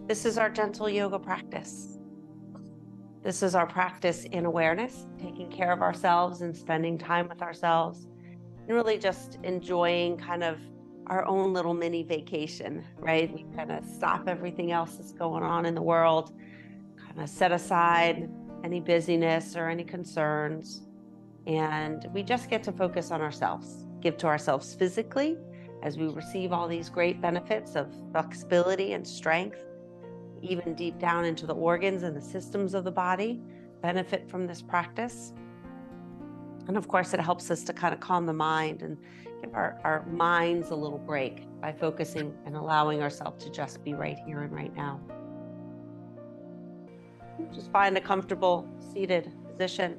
This is our gentle yoga practice. This is our practice in awareness, taking care of ourselves and spending time with ourselves, and really just enjoying kind of our own little mini vacation, right? We kind of stop everything else that's going on in the world, kind of set aside any busyness or any concerns, and we just get to focus on ourselves, give to ourselves physically as we receive all these great benefits of flexibility and strength, even deep down into the organs and the systems of the body benefit from this practice. And of course, it helps us to kind of calm the mind and give our minds a little break by focusing and allowing ourselves to just be right here and right now. Just find a comfortable seated position.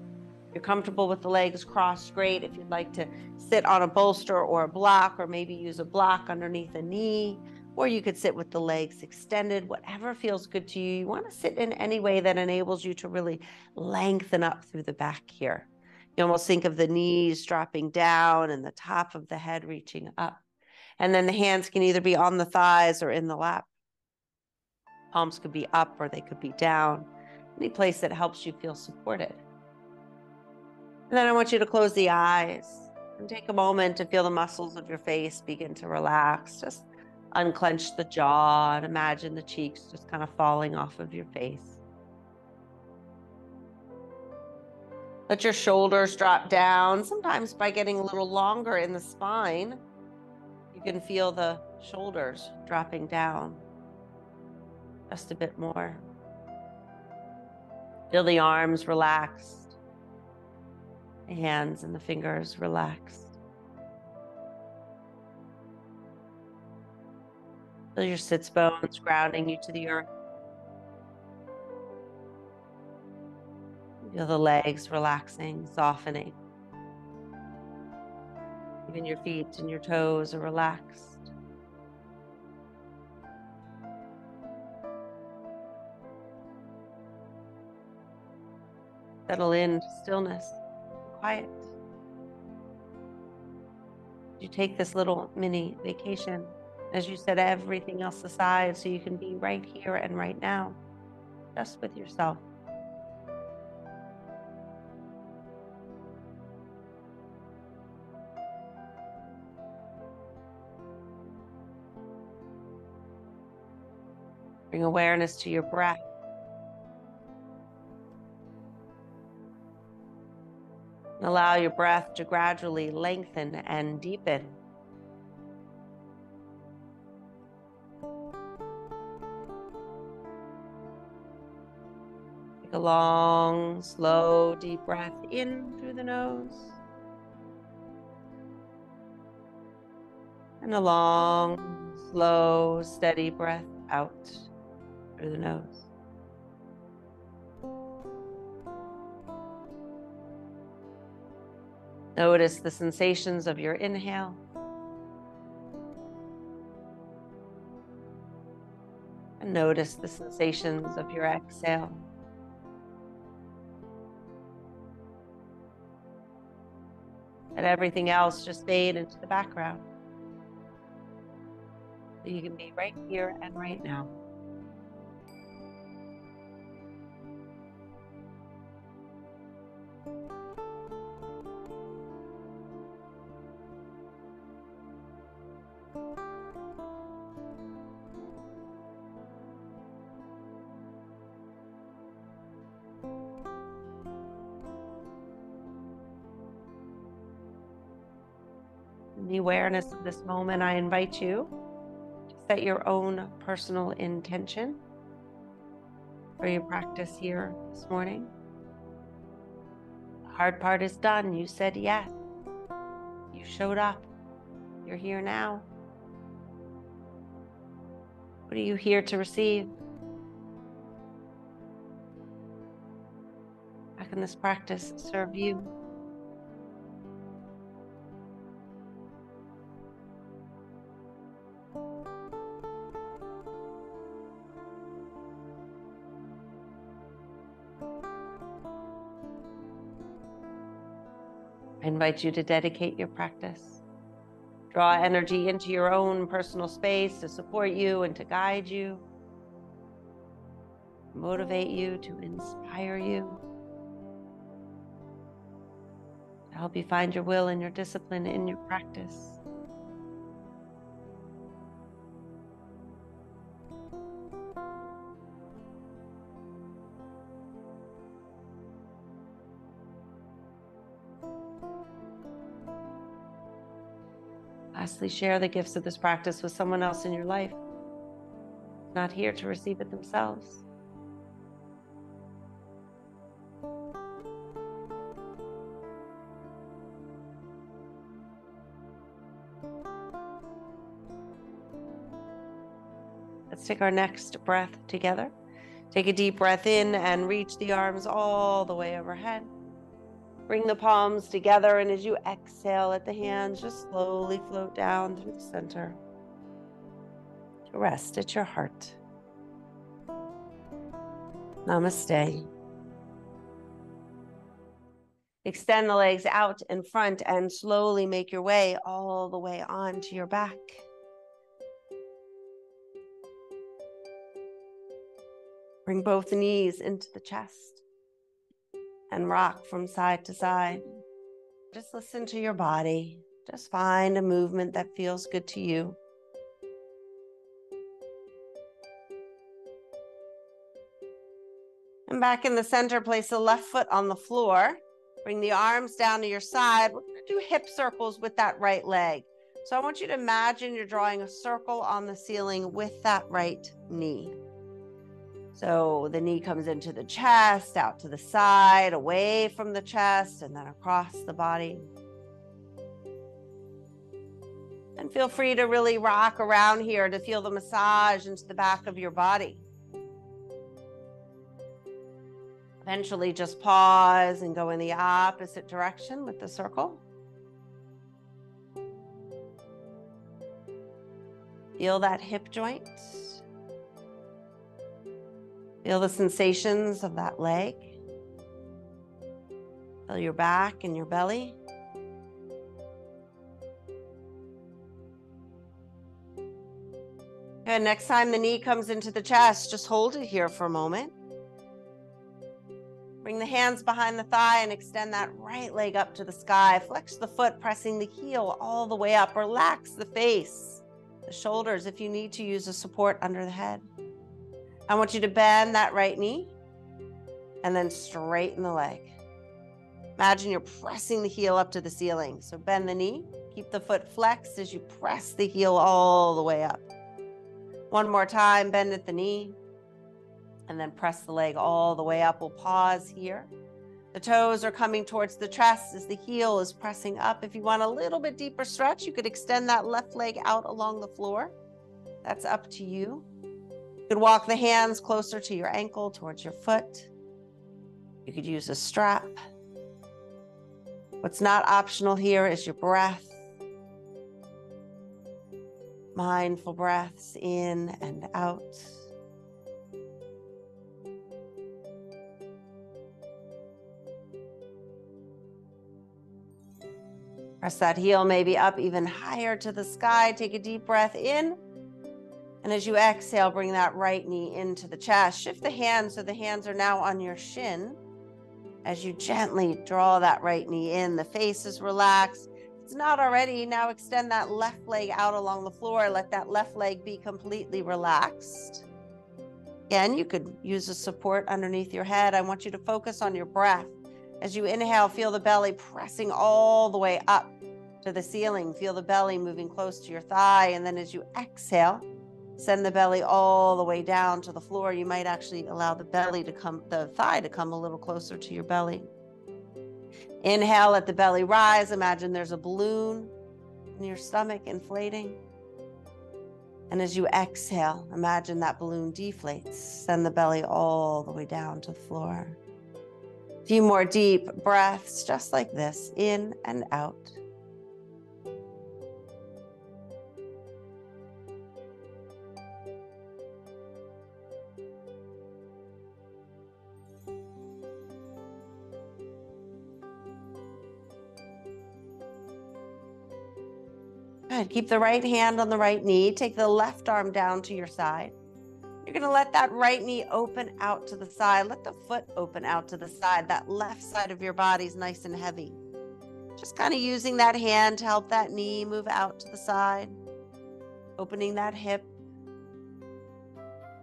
If you're comfortable with the legs crossed, great. If you'd like to sit on a bolster or a block, or maybe use a block underneath a knee, or you could sit with the legs extended, whatever feels good to you. You want to sit in any way that enables you to really lengthen up through the back here. You almost think of the knees dropping down and the top of the head reaching up. And then the hands can either be on the thighs or in the lap. Palms could be up or they could be down. Any place that helps you feel supported. And then I want you to close the eyes and take a moment to feel the muscles of your face begin to relax. Just unclench the jaw and imagine the cheeks just kind of falling off of your face. Let your shoulders drop down. Sometimes by getting a little longer in the spine, you can feel the shoulders dropping down just a bit more. Feel the arms relaxed, the hands and the fingers relaxed. Feel your sits bones grounding you to the earth. Feel the legs relaxing, softening. Even your feet and your toes are relaxed. Settle into stillness, quiet. You take this little mini vacation as you set everything else aside so you can be right here and right now, just with yourself. Bring awareness to your breath. And allow your breath to gradually lengthen and deepen. Take a long, slow, deep breath in through the nose. And a long, slow, steady breath out through the nose. Notice the sensations of your inhale. And notice the sensations of your exhale. And everything else just fade into the background. So you can be right here and right now. In the awareness of this moment, I invite you to set your own personal intention for your practice here this morning. The hard part is done. You said yes. You showed up. You're here now. What are you here to receive? How can this practice serve you? I invite you to dedicate your practice. Draw energy into your own personal space to support you and to guide you. motivate you, to inspire you, to help you find your will and your discipline in your practice. Lastly, share the gifts of this practice with someone else in your life, not here to receive it themselves. Let's take our next breath together. Take a deep breath in and reach the arms all the way overhead. Bring the palms together, and as you exhale, let the hands just slowly float down through the center to rest at your heart. Namaste. Extend the legs out in front and slowly make your way all the way onto your back. Bring both knees into the chest and rock from side to side. Just listen to your body. Just find a movement that feels good to you. And back in the center, place the left foot on the floor. Bring the arms down to your side. We're going to do hip circles with that right leg. So I want you to imagine you're drawing a circle on the ceiling with that right knee. So the knee comes into the chest, out to the side, away from the chest, and then across the body. And feel free to really rock around here to feel the massage into the back of your body. Eventually just pause and go in the opposite direction with the circle. Feel that hip joint. Feel the sensations of that leg. Feel your back and your belly. Good. Next time the knee comes into the chest, just hold it here for a moment. Bring the hands behind the thigh and extend that right leg up to the sky. Flex the foot, pressing the heel all the way up. Relax the face, the shoulders if you need to use a support under the head. I want you to bend that right knee and then straighten the leg. Imagine you're pressing the heel up to the ceiling. So bend the knee, keep the foot flexed as you press the heel all the way up. One more time, bend at the knee and then press the leg all the way up. We'll pause here. The toes are coming towards the chest as the heel is pressing up. If you want a little bit deeper stretch, you could extend that left leg out along the floor. That's up to you. You could walk the hands closer to your ankle, towards your foot. You could use a strap. What's not optional here is your breath. Mindful breaths in and out. Press that heel maybe up even higher to the sky. Take a deep breath in. And as you exhale, bring that right knee into the chest. Shift the hands so the hands are now on your shin. As you gently draw that right knee in, the face is relaxed. If it's not already, now extend that left leg out along the floor. Let that left leg be completely relaxed. Again, you could use a support underneath your head. I want you to focus on your breath. As you inhale, feel the belly pressing all the way up to the ceiling. Feel the belly moving close to your thigh. And then as you exhale, send the belly all the way down to the floor. You might actually allow the thigh to come a little closer to your belly. Inhale, let the belly rise. Imagine there's a balloon in your stomach inflating. And as you exhale, imagine that balloon deflates. Send the belly all the way down to the floor. A few more deep breaths, just like this, in and out. Good. Keep the right hand on the right knee. Take the left arm down to your side. You're going to let that right knee open out to the side. Let the foot open out to the side. That left side of your body is nice and heavy. Just kind of using that hand to help that knee move out to the side. Opening that hip.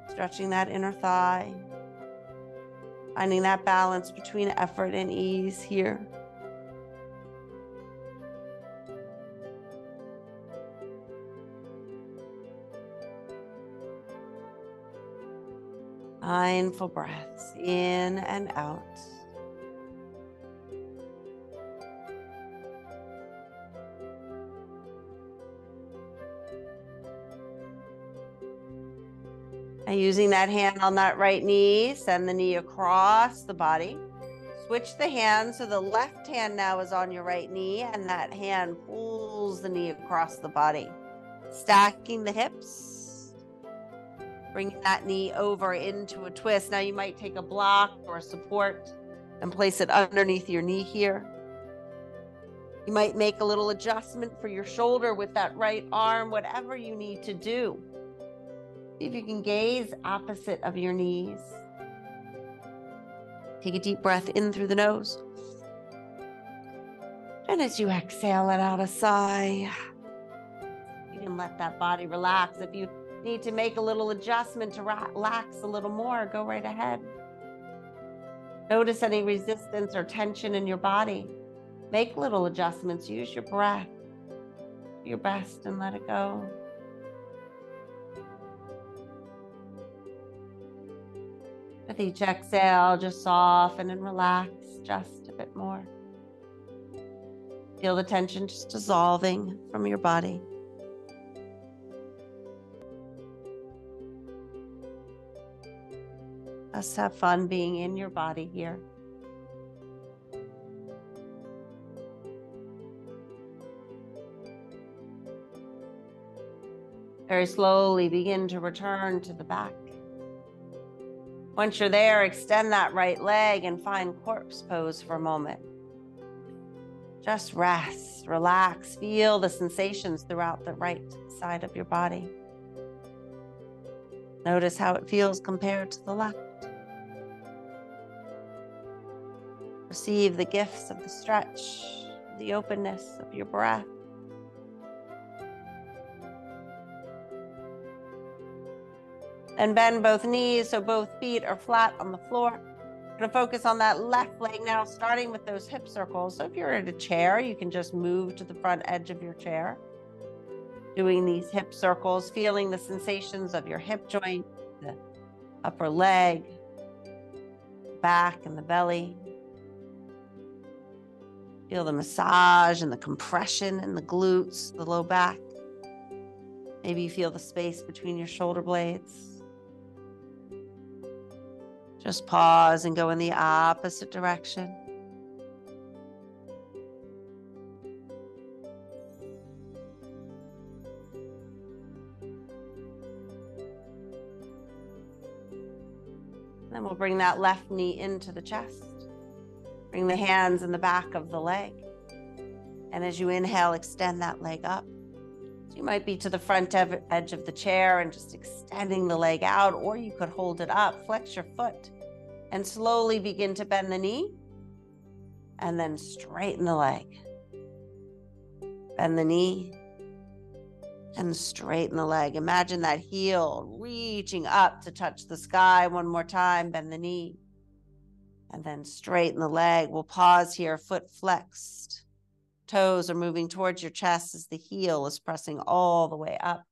Stretching that inner thigh. Finding that balance between effort and ease here. Mindful breaths in and out. And using that hand on that right knee, send the knee across the body. Switch the hand so the left hand now is on your right knee and that hand pulls the knee across the body. Stacking the hips. Bringing that knee over into a twist. Now you might take a block or a support and place it underneath your knee here. You might make a little adjustment for your shoulder with that right arm, whatever you need to do. See if you can gaze opposite of your knees. Take a deep breath in through the nose. And as you exhale, let out a sigh. You can let that body relax. If you need to make a little adjustment to relax a little more, go right ahead. Notice any resistance or tension in your body. Make little adjustments. Use your breath. Do your best and let it go. With each exhale, just soften and relax just a bit more. Feel the tension just dissolving from your body. Just have fun being in your body here. Very slowly begin to return to the back. Once you're there, extend that right leg and find corpse pose for a moment. Just rest, relax, feel the sensations throughout the right side of your body. Notice how it feels compared to the left. Receive the gifts of the stretch, the openness of your breath. And bend both knees so both feet are flat on the floor. We're going to focus on that left leg now, starting with those hip circles. So if you're in a chair, you can just move to the front edge of your chair. Doing these hip circles, feeling the sensations of your hip joint, the upper leg, back and the belly. Feel the massage and the compression in the glutes, the low back. Maybe you feel the space between your shoulder blades. Just pause and go in the opposite direction. Then we'll bring that left knee into the chest. Bring the hands in the back of the leg. And as you inhale, extend that leg up. So you might be to the front edge of the chair and just extending the leg out, or you could hold it up, flex your foot, and slowly begin to bend the knee, and then straighten the leg. Bend the knee, and straighten the leg. Imagine that heel reaching up to touch the sky. One more time, bend the knee, and then straighten the leg. We'll pause here, foot flexed. Toes are moving towards your chest as the heel is pressing all the way up.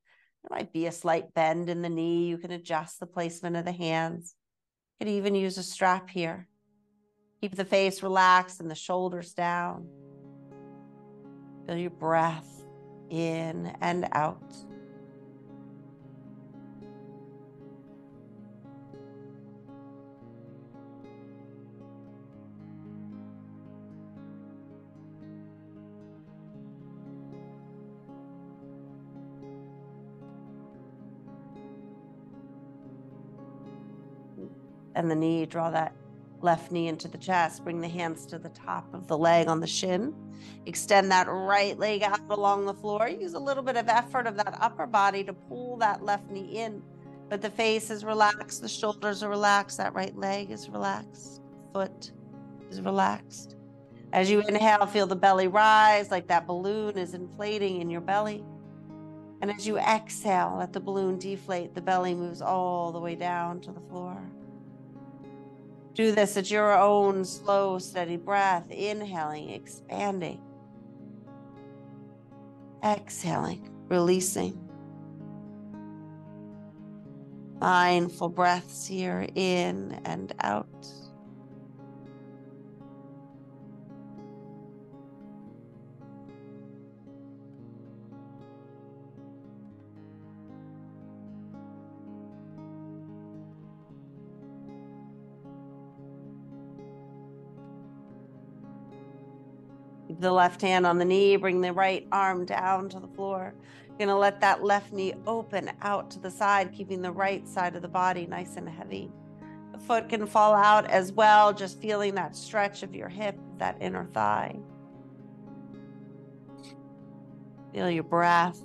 There might be a slight bend in the knee. You can adjust the placement of the hands. You could even use a strap here. Keep the face relaxed and the shoulders down. Feel your breath in and out. And the knee, draw that left knee into the chest. Bring the hands to the top of the leg on the shin. Extend that right leg out along the floor. Use a little bit of effort of that upper body to pull that left knee in. But the face is relaxed, the shoulders are relaxed, that right leg is relaxed, foot is relaxed. As you inhale, feel the belly rise like that balloon is inflating in your belly. And as you exhale, let the balloon deflate, the belly moves all the way down to the floor. Do this at your own slow, steady breath, inhaling, expanding, exhaling, releasing. Mindful breaths here, in and out. Keep the left hand on the knee, bring the right arm down to the floor. You're gonna let that left knee open out to the side, keeping the right side of the body nice and heavy. The foot can fall out as well, just feeling that stretch of your hip, that inner thigh. Feel your breath.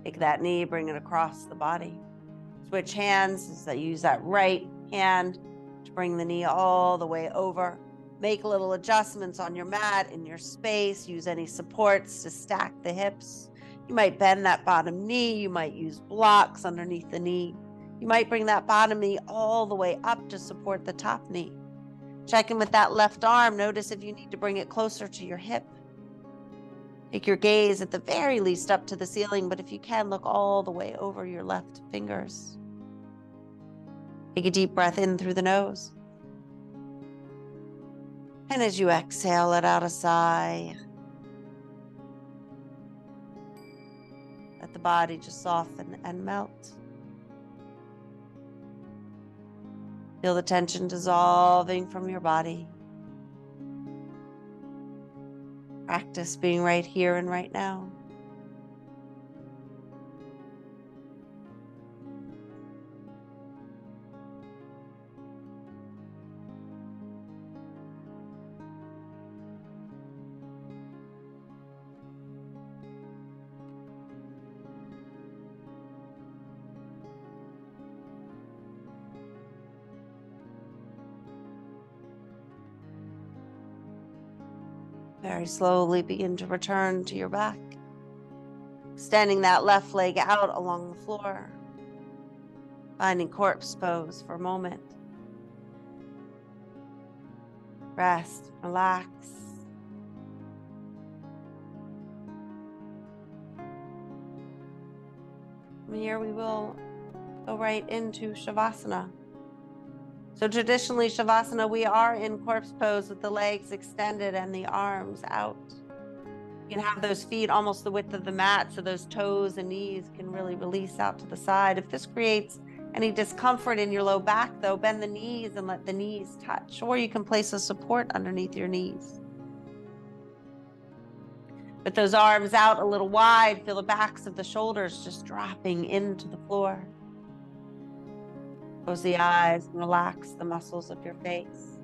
Take that knee, bring it across the body. Switch hands, so use that right hand to bring the knee all the way over. Make little adjustments on your mat, in your space. Use any supports to stack the hips. You might bend that bottom knee. You might use blocks underneath the knee. You might bring that bottom knee all the way up to support the top knee. Check in with that left arm. Notice if you need to bring it closer to your hip. Take your gaze at the very least up to the ceiling, but if you can, look all the way over your left fingers. Take a deep breath in through the nose. And as you exhale, let out a sigh. Let the body just soften and melt. Feel the tension dissolving from your body. Practice being right here and right now. Very slowly begin to return to your back. Extending that left leg out along the floor. Finding corpse pose for a moment. Rest, relax. From here we will go right into Shavasana. So traditionally, Shavasana, we are in corpse pose with the legs extended and the arms out. You can have those feet almost the width of the mat, so those toes and knees can really release out to the side. If this creates any discomfort in your low back, though, bend the knees and let the knees touch, or you can place a support underneath your knees. With those arms out a little wide, feel the backs of the shoulders just dropping into the floor. Close the eyes and relax the muscles of your face.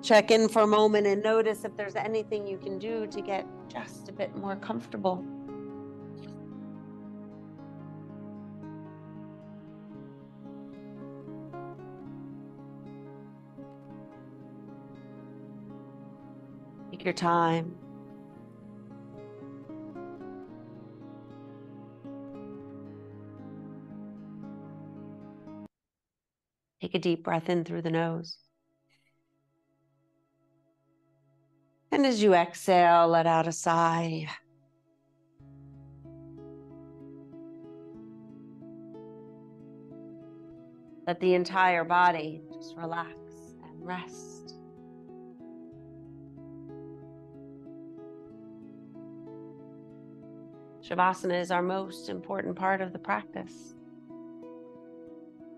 Check in for a moment and notice if there's anything you can do to get just a bit more comfortable. Take your time. Take a deep breath in through the nose. And as you exhale, let out a sigh. Let the entire body just relax and rest. Shavasana is our most important part of the practice.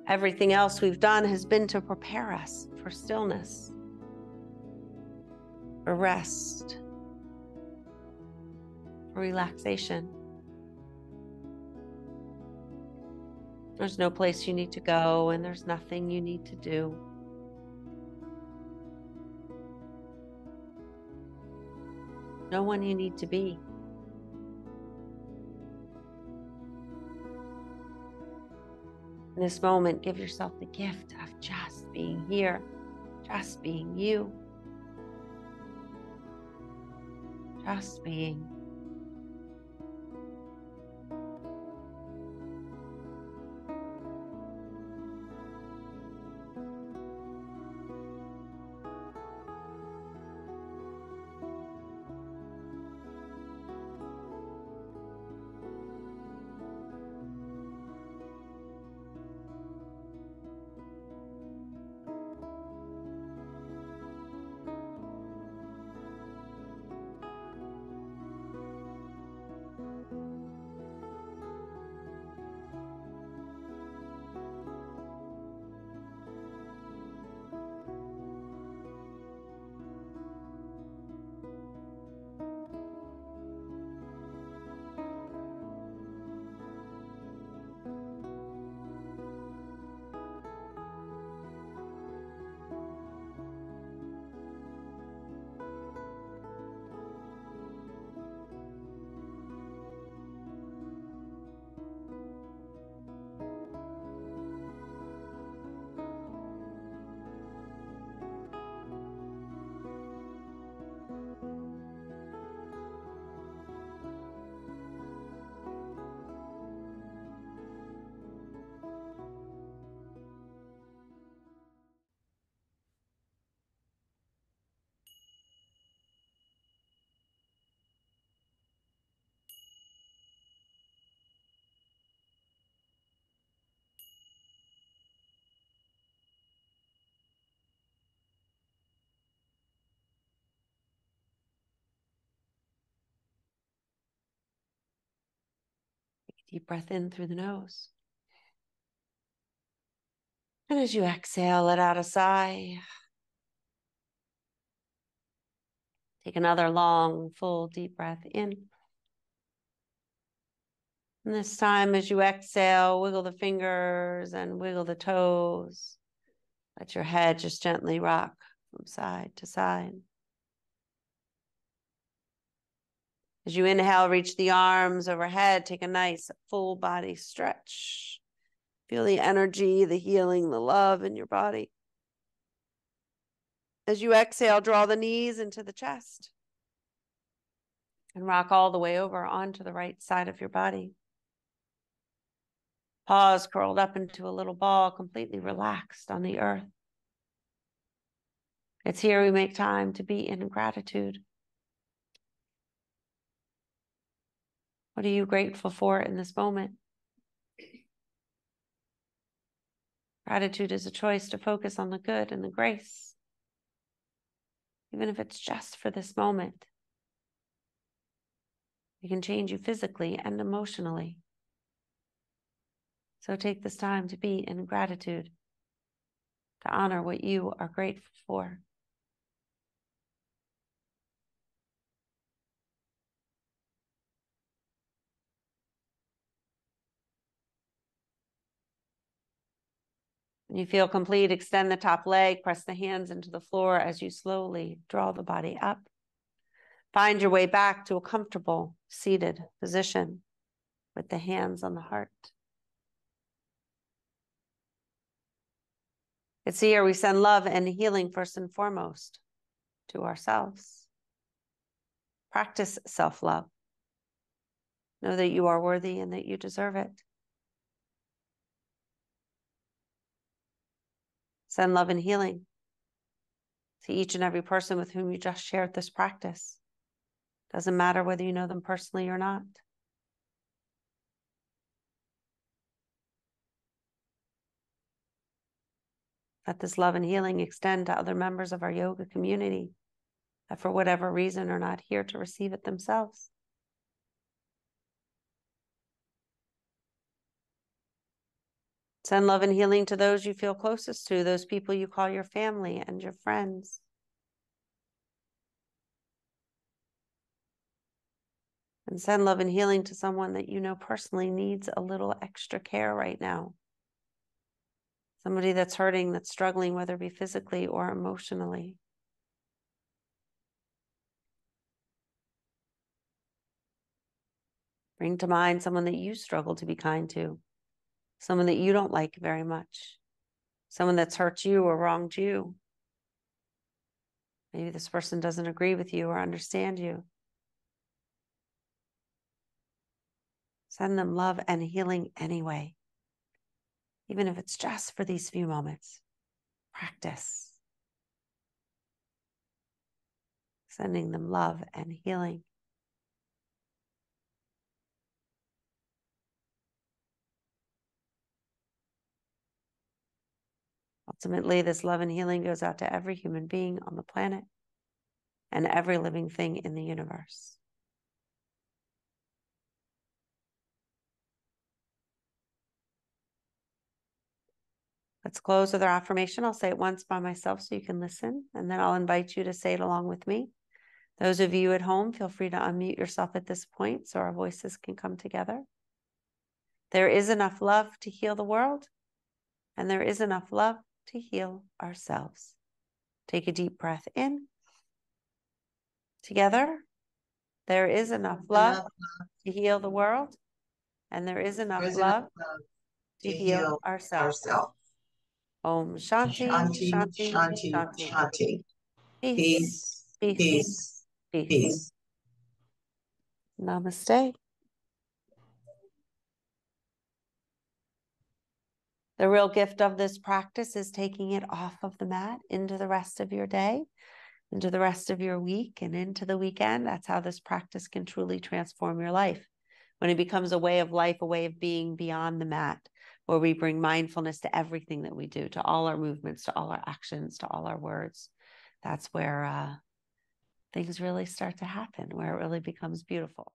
Everything else we've done has been to prepare us for stillness. for rest, for relaxation. There's no place you need to go, and there's nothing you need to do. No one you need to be. In this moment, give yourself the gift of just being here, just being you, just being. Deep breath in through the nose. And as you exhale, let out a sigh. Take another long, full, deep breath in. And this time, as you exhale, wiggle the fingers and wiggle the toes. Let your head just gently rock from side to side. As you inhale, reach the arms overhead. Take a nice full body stretch. Feel the energy, the healing, the love in your body. As you exhale, draw the knees into the chest and rock all the way over onto the right side of your body. Paws curled up into a little ball, completely relaxed on the earth. It's here we make time to be in gratitude. What are you grateful for in this moment? Gratitude is a choice to focus on the good and the grace, even if it's just for this moment. It can change you physically and emotionally. So take this time to be in gratitude, to honor what you are grateful for. When you feel complete, extend the top leg, press the hands into the floor as you slowly draw the body up. Find your way back to a comfortable seated position with the hands on the heart. It's here we send love and healing first and foremost to ourselves. Practice self-love. Know that you are worthy and that you deserve it. Send love and healing to each and every person with whom you just shared this practice. Doesn't matter whether you know them personally or not. Let this love and healing extend to other members of our yoga community that for whatever reason are not here to receive it themselves. Send love and healing to those you feel closest to, those people you call your family and your friends. And send love and healing to someone that you know personally needs a little extra care right now. Somebody that's hurting, that's struggling, whether it be physically or emotionally. Bring to mind someone that you struggle to be kind to, someone that you don't like very much, someone that's hurt you or wronged you. Maybe this person doesn't agree with you or understand you. Send them love and healing anyway, even if it's just for these few moments. Practice sending them love and healing. Ultimately, this love and healing goes out to every human being on the planet and every living thing in the universe. Let's close with our affirmation. I'll say it once by myself so you can listen, and then I'll invite you to say it along with me. Those of you at home, feel free to unmute yourself at this point so our voices can come together. There is enough love to heal the world, and there is enough love to heal ourselves. Take a deep breath in. Together, there is enough love to heal the world, and there is enough love to heal ourselves. Om Shanti, Shanti, Shanti. Shanti. Peace, peace, peace. Namaste. The real gift of this practice is taking it off of the mat into the rest of your day, into the rest of your week, and into the weekend. That's how this practice can truly transform your life. When it becomes a way of life, a way of being beyond the mat, where we bring mindfulness to everything that we do, to all our movements, to all our actions, to all our words. That's where things really start to happen, where it really becomes beautiful.